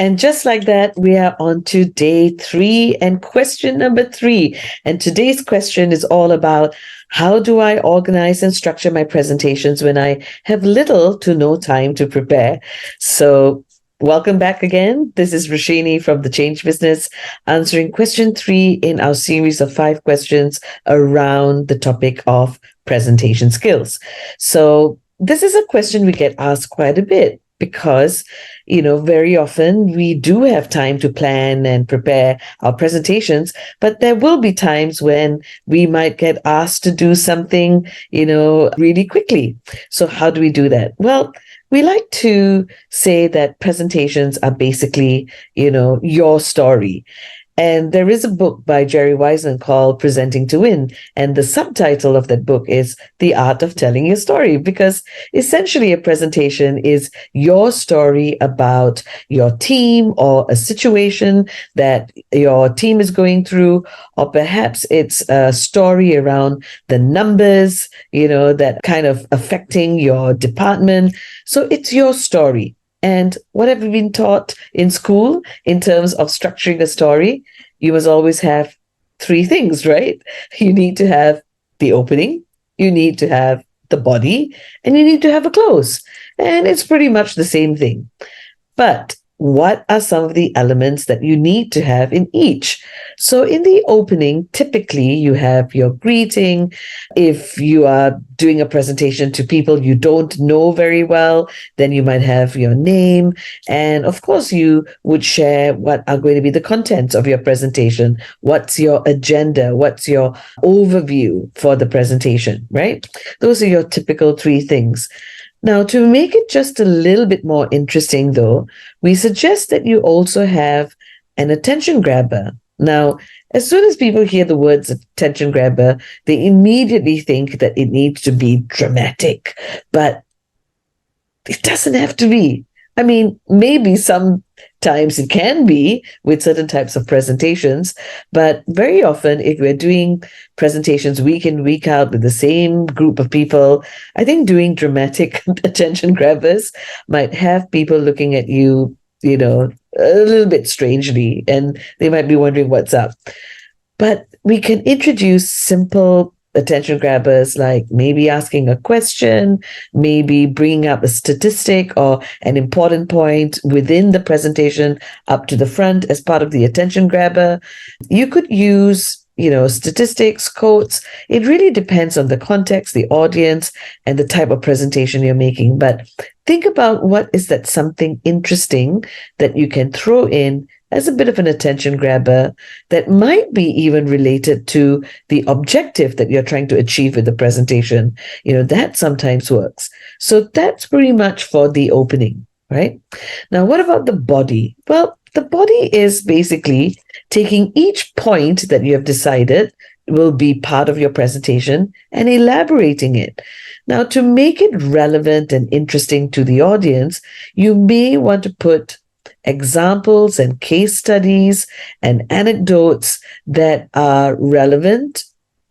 And just like that, we are on to day 3 and question number 3. And today's question is all about how do I organize and structure my presentations when I have little to no time to prepare? So, welcome back again. This is Roshini from The Change Business, answering question 3 in our series of 5 questions around the topic of presentation skills. So, this is a question we get asked quite a bit because, very often we do have time to plan and prepare our presentations, but there will be times when we might get asked to do something, really quickly. So how do we do that? Well, we like to say that presentations are basically, your story. And there is a book by Jerry Wiseman called Presenting to Win. And the subtitle of that book is The Art of Telling Your Story, because essentially a presentation is your story about your team or a situation that your team is going through, or perhaps it's a story around the numbers, that kind of affecting your department. So it's your story. And what have we been taught in school in terms of structuring a story? You must always have 3 things, right? You need to have the opening, you need to have the body, and you need to have a close. And it's pretty much the same thing. But what are some of the elements that you need to have in each? So in the opening, typically you have your greeting. If you are doing a presentation to people you don't know very well, then you might have your name. And of course, you would share what are going to be the contents of your presentation. What's your agenda? What's your overview for the presentation, right? Those are your typical 3 things. Now, to make it just a little bit more interesting, though, we suggest that you also have an attention grabber. Now, as soon as people hear the words attention grabber, they immediately think that it needs to be dramatic, but it doesn't have to be. I mean, maybe sometimes it can be with certain types of presentations, but very often, if we're doing presentations week in, week out with the same group of people, I think doing dramatic attention grabbers might have people looking at you, a little bit strangely, and they might be wondering what's up. But we can introduce simple attention grabbers, like maybe asking a question, maybe bringing up a statistic or an important point within the presentation up to the front as part of the attention grabber. You could use, statistics, quotes. It really depends on the context, the audience, and the type of presentation you're making. But think about what is that something interesting that you can throw in as a bit of an attention grabber that might be even related to the objective that you're trying to achieve with the presentation. That sometimes works. So that's pretty much for the opening, right? Now, what about the body? Well, the body is basically taking each point that you have decided will be part of your presentation and elaborating it. Now, to make it relevant and interesting to the audience, you may want to put examples and case studies and anecdotes that are relevant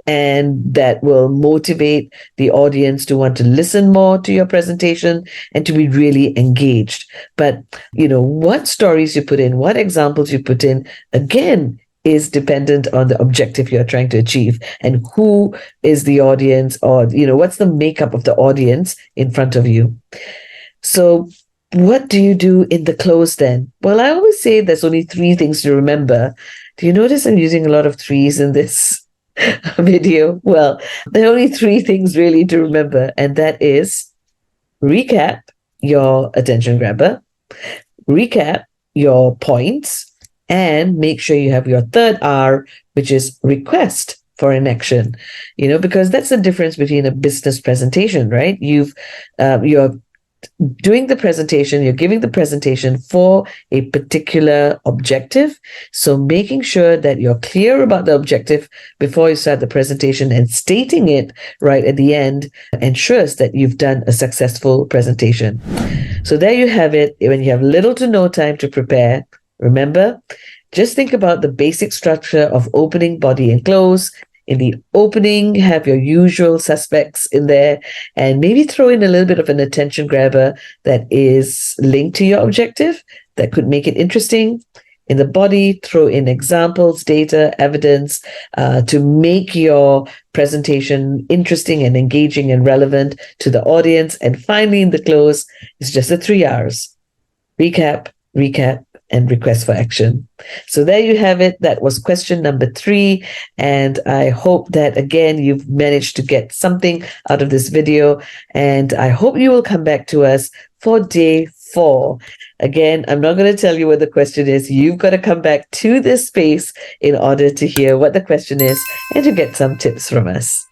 and that will motivate the audience to want to listen more to your presentation and to be really engaged. But, what stories you put in, what examples you put in, again, is dependent on the objective you're trying to achieve and who is the audience, or, what's the makeup of the audience in front of you. So what do you do in the close then? Well, I always say there's only 3 things to remember. Do you notice I'm using a lot of 3s in this video? Well, there are only 3 things really to remember, and that is recap your attention grabber, recap your points, and make sure you have your third R, which is request for an action. Because that's the difference between a business presentation, right? You're doing the presentation, you're giving the presentation for a particular objective. So making sure that you're clear about the objective before you start the presentation and stating it right at the end ensures that you've done a successful presentation. So there you have it. When you have little to no time to prepare, remember, just think about the basic structure of opening, body, and close. In the opening, have your usual suspects in there, and maybe throw in a little bit of an attention grabber that is linked to your objective that could make it interesting in the body, throw in examples, data, evidence to make your presentation interesting and engaging and relevant to the audience. And finally, in the close, it's just the 3 R's: recap, recap, and request for action. So there you have it. That was question number 3. And I hope that, again, you've managed to get something out of this video. And I hope you will come back to us for day 4. Again, I'm not going to tell you what the question is. You've got to come back to this space in order to hear what the question is and to get some tips from us.